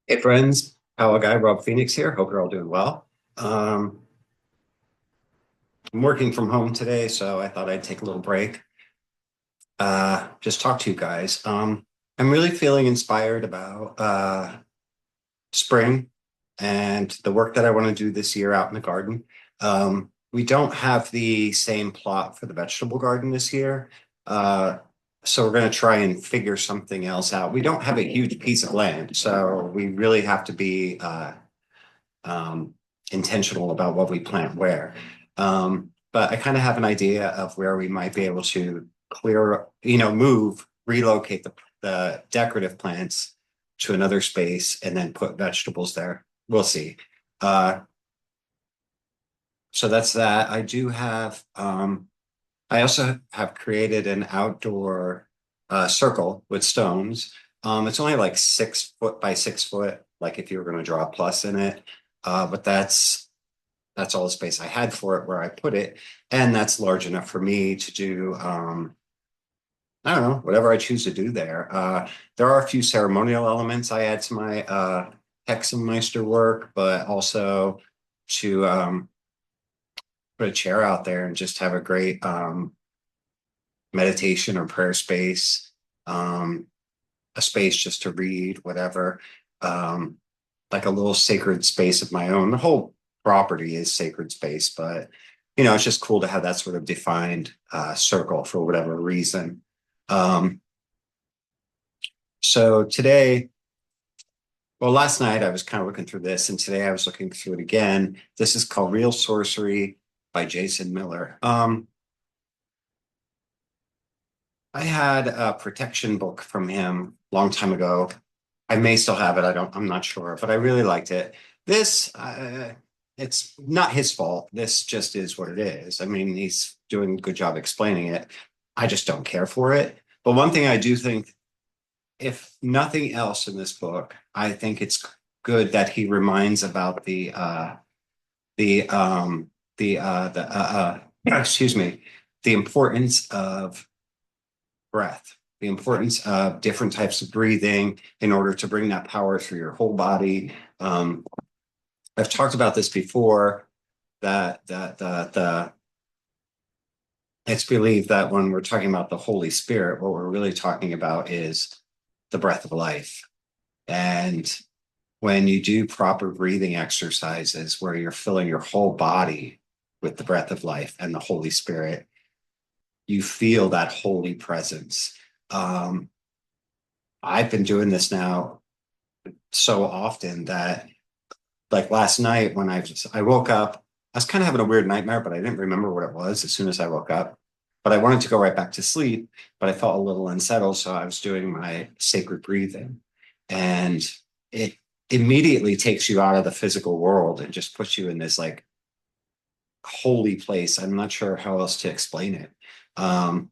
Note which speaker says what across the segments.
Speaker 1: Hey friends, Powwow guy Rob Phoenix here. Hope you're all doing well. Um, I'm working from home today, so I thought I'd take a little break. Just talk to you guys. I'm really feeling inspired about spring and the work that I want to do this year out in the garden. We don't have the same plot for the vegetable garden this year. Uh, so we're going to try and figure something else out. We don't have a huge piece of land, so we really have to be um, intentional about what we plant where. But I kind of have an idea of where we might be able to clear, relocate the decorative plants to another space and then put vegetables there. We'll see. Uh, so that's that. I also have created an outdoor circle with stones. It's only like 6 foot by 6 foot, like if you were going to draw a plus in it. But that's all the space I had for it where I put it. And that's large enough for me to do, I don't know, whatever I choose to do there. There are a few ceremonial elements I add to my Hexenmeister work, but also to put a chair out there and just have a great meditation or prayer space, um, a space just to read, whatever, um, like a little sacred space of my own. The whole property is sacred space, but it's just cool to have that sort of defined circle for whatever reason. Um, so today, well, last night I was kind of looking through this, and today I was looking through it again. This is called Real Sorcery by Jason Miller. I had a protection book from him a long time ago. I may still have it. I'm not sure, but I really liked it. This, it's not his fault. This just is what it is. I mean, he's doing a good job explaining it. I just don't care for it. But one thing I do think, if nothing else in this book, I think it's good that he reminds about the excuse me, the importance of breath, the importance of different types of breathing in order to bring that power through your whole body. I've talked about this before, that it's believed that when we're talking about the Holy Spirit, what we're really talking about is the breath of life. And when you do proper breathing exercises where you're filling your whole body with the breath of life and the Holy Spirit, you feel that holy presence. Um, I've been doing this now so often that, like last night when I woke up, I was kind of having a weird nightmare, but I didn't remember what it was as soon as I woke up. But I wanted to go right back to sleep, but I felt a little unsettled, so I was doing my sacred breathing, and it immediately takes you out of the physical world and just puts you in this like holy place. I'm not sure how else to explain it. Um,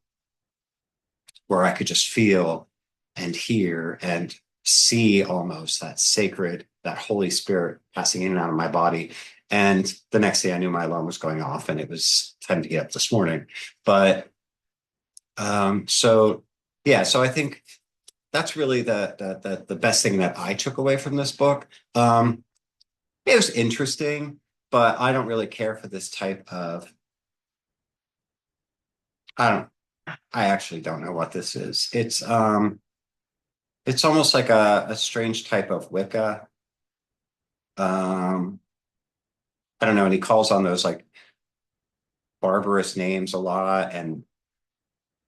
Speaker 1: where I could just feel and hear and see almost that sacred, that Holy Spirit passing in and out of my body. And the next day I knew my alarm was going off and it was time to get up this morning. But so yeah, so I think that's really the best thing that I took away from this book. It was interesting, but I don't really care for this type of, I don't I actually don't know what this is. It's almost like a strange type of Wicca. Um, I don't know, and he calls on those like barbarous names a lot. And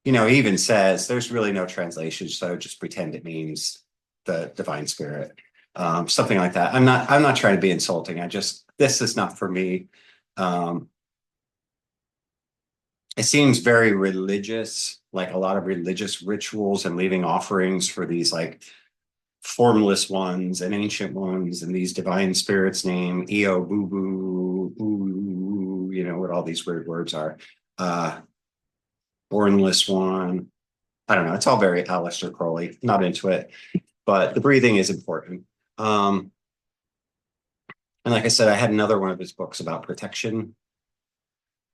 Speaker 1: he even says there's really no translation, so just pretend it means the divine spirit. Something like that. I'm not trying to be insulting. This is not for me. Um, it seems very religious, like a lot of religious rituals and leaving offerings for these like formless ones and ancient ones and these divine spirits name Eo boo boo ooh, what all these weird words are. Uh Bornless one. I don't know. It's all very Aleister Crowley. Not into it, but the breathing is important. And like I said, I had another one of his books about protection.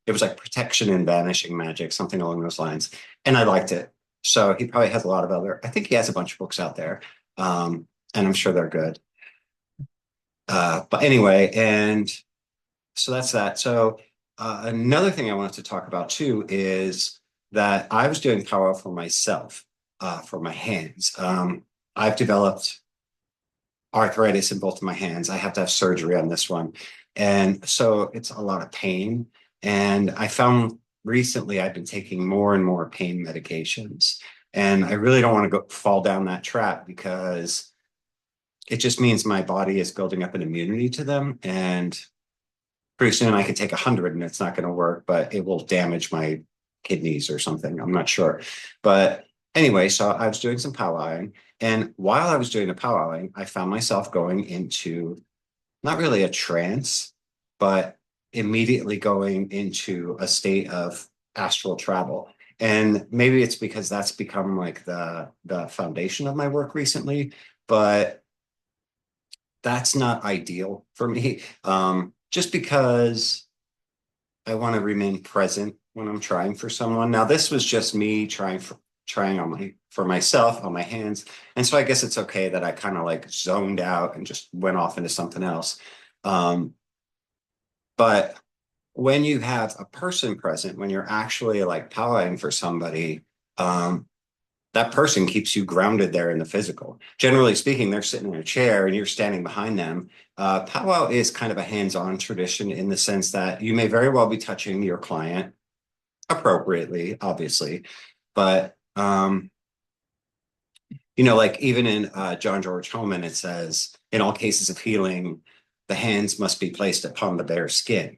Speaker 1: It was like protection and vanishing magic, something along those lines. And I liked it. So he probably has a lot of other, I think he has a bunch of books out there. And I'm sure they're good. But anyway, and so that's that. So another thing I wanted to talk about too is that I was doing powwow for myself, for my hands. I've developed arthritis in both of my hands. I have to have surgery on this one. And so it's a lot of pain. And I found recently I've been taking more and more pain medications. And I really don't want to go fall down that trap because it just means my body is building up an immunity to them. And pretty soon I could take 100 and it's not going to work, but it will damage my kidneys or something. I'm not sure. But anyway, so I was doing some powwowing. And while I was doing the powwowing, I found myself going into not really a trance, but immediately going into a state of astral travel. And maybe it's because that's become like the foundation of my work recently, but that's not ideal for me. Just because I want to remain present when I'm trying for someone. Now, this was just me trying on my for myself on my hands. And so I guess it's okay that I kind of like zoned out and just went off into something else. Um, but when you have a person present, when you're actually like powwowing for somebody, um, that person keeps you grounded there in the physical. Generally speaking, they're sitting in a chair and you're standing behind them. Powwow is kind of a hands-on tradition in the sense that you may very well be touching your client appropriately, obviously, but like even in John George Holman, it says, in all cases of healing, the hands must be placed upon the bare skin.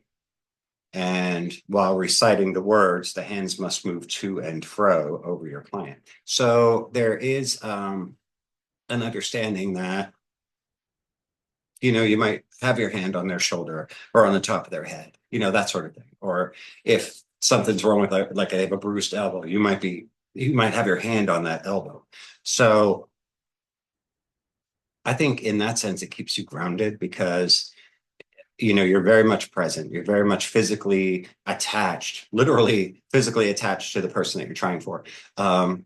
Speaker 1: And while reciting the words, the hands must move to and fro over your client. So there is an understanding that, you might have your hand on their shoulder or on the top of their head, that sort of thing. Or if something's wrong with like they have a bruised elbow, you might have your hand on that elbow. So I think in that sense, it keeps you grounded because you're very much present. You're very much physically attached, literally physically attached to the person that you're trying for. So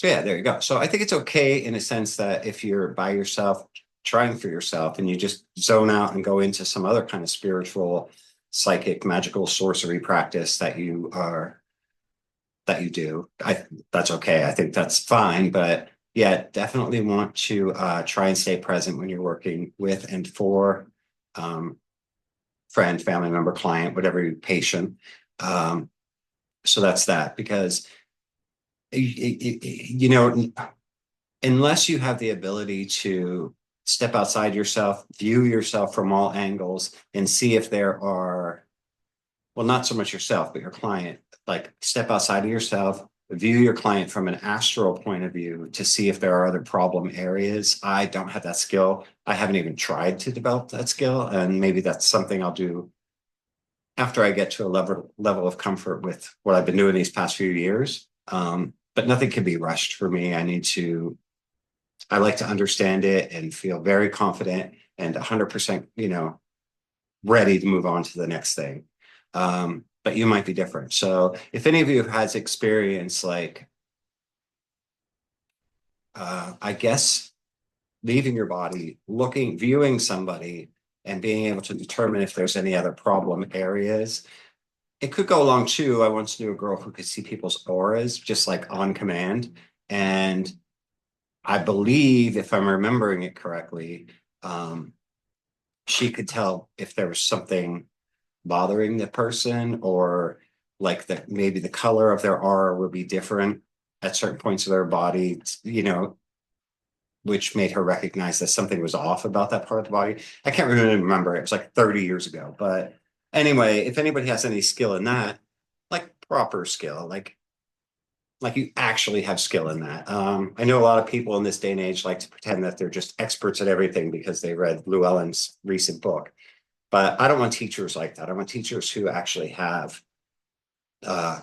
Speaker 1: yeah, there you go. So I think it's okay in a sense that if you're by yourself, trying for yourself, and you just zone out and go into some other kind of spiritual, psychic, magical sorcery practice that you do, that's okay. I think that's fine. But yeah, definitely want to try and stay present when you're working with and for um, friend, family member, client, whatever patient. Um, so that's that because you know unless you have the ability to step outside yourself, view yourself from all angles, and see if there are, well, not so much yourself, but your client, like step outside of yourself, view your client from an astral point of view to see if there are other problem areas. I don't have that skill. I haven't even tried to develop that skill. And maybe that's something I'll do after I get to a level of comfort with what I've been doing these past few years. But nothing can be rushed for me. I like to understand it and feel very confident and 100%, ready to move on to the next thing. But you might be different. So if any of you has experience, like, I guess, leaving your body, viewing somebody and being able to determine if there's any other problem areas, it could go along too. I once knew a girl who could see people's auras just like on command. And I believe, if I'm remembering it correctly, she could tell if there was something bothering the person or like that maybe the color of their aura would be different at certain points of their body, which made her recognize that something was off about that part of the body. I can't really remember. It was like 30 years ago. But anyway, if anybody has any skill in that, like proper skill, like you actually have skill in that. I know a lot of people in this day and age like to pretend that they're just experts at everything because they read Lou Ellen's recent book. But I don't want teachers like that. I want teachers who actually have uh,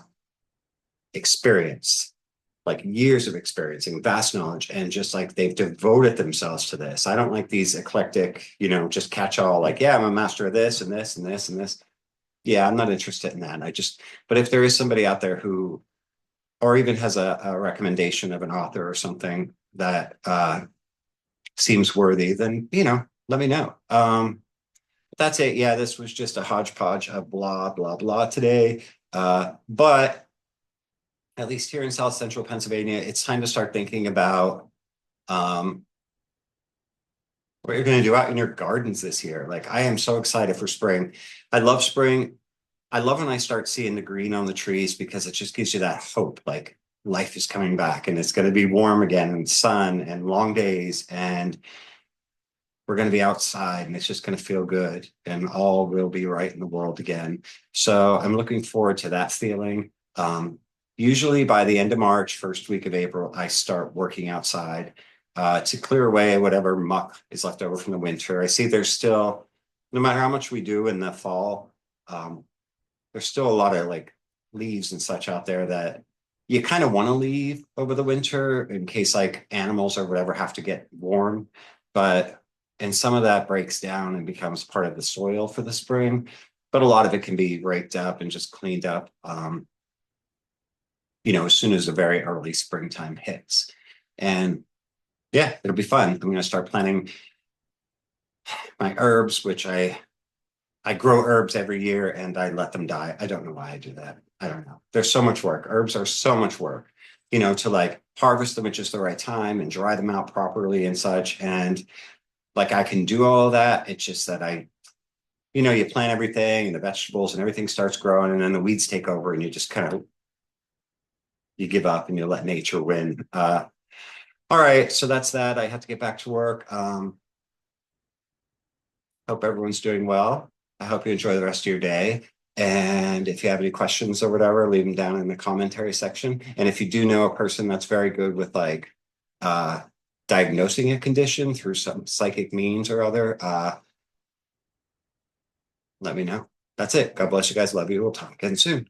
Speaker 1: experience, like years of experience and vast knowledge, and just like they've devoted themselves to this. I don't like these eclectic, just catch all, like, yeah, I'm a master of this and this and this and this. Yeah, I'm not interested in that. But if there is somebody out there who, or even has a recommendation of an author or something that seems worthy, then, let me know. That's it. Yeah, this was just a hodgepodge of blah, blah, blah today. But at least here in South Central Pennsylvania, it's time to start thinking about um, what you're going to do out in your gardens this year. Like, I am so excited for spring. I love spring. I love when I start seeing the green on the trees because it just gives you that hope, like life is coming back and it's going to be warm again and sun and long days and we're going to be outside and it's just going to feel good and all will be right in the world again. So I'm looking forward to that feeling. Usually by the end of March, first week of April, I start working outside to clear away whatever muck is left over from the winter. I see there's still, no matter how much we do in the fall, um, there's still a lot of like leaves and such out there that you kind of want to leave over the winter in case like animals or whatever have to get warm. But and some of that breaks down and becomes part of the soil for the spring. But a lot of it can be raked up and just cleaned up, as soon as the very early springtime hits. And yeah, it'll be fun. I'm going to start planting my herbs, which I grow herbs every year and I let them die. I don't know why I do that. I don't know. There's so much work. Herbs are so much work, to like harvest them at just the right time and dry them out properly and such. And like I can do all of that. It's just that you plant everything and the vegetables and everything starts growing and then the weeds take over and you just kind of, you give up and you let nature win. All right. So that's that. I have to get back to work. Hope everyone's doing well. I hope you enjoy the rest of your day. And if you have any questions or whatever, leave them down in the commentary section. And if you do know a person that's very good with like diagnosing a condition through some psychic means or other, let me know. That's it. God bless you guys. Love you. We'll talk again soon.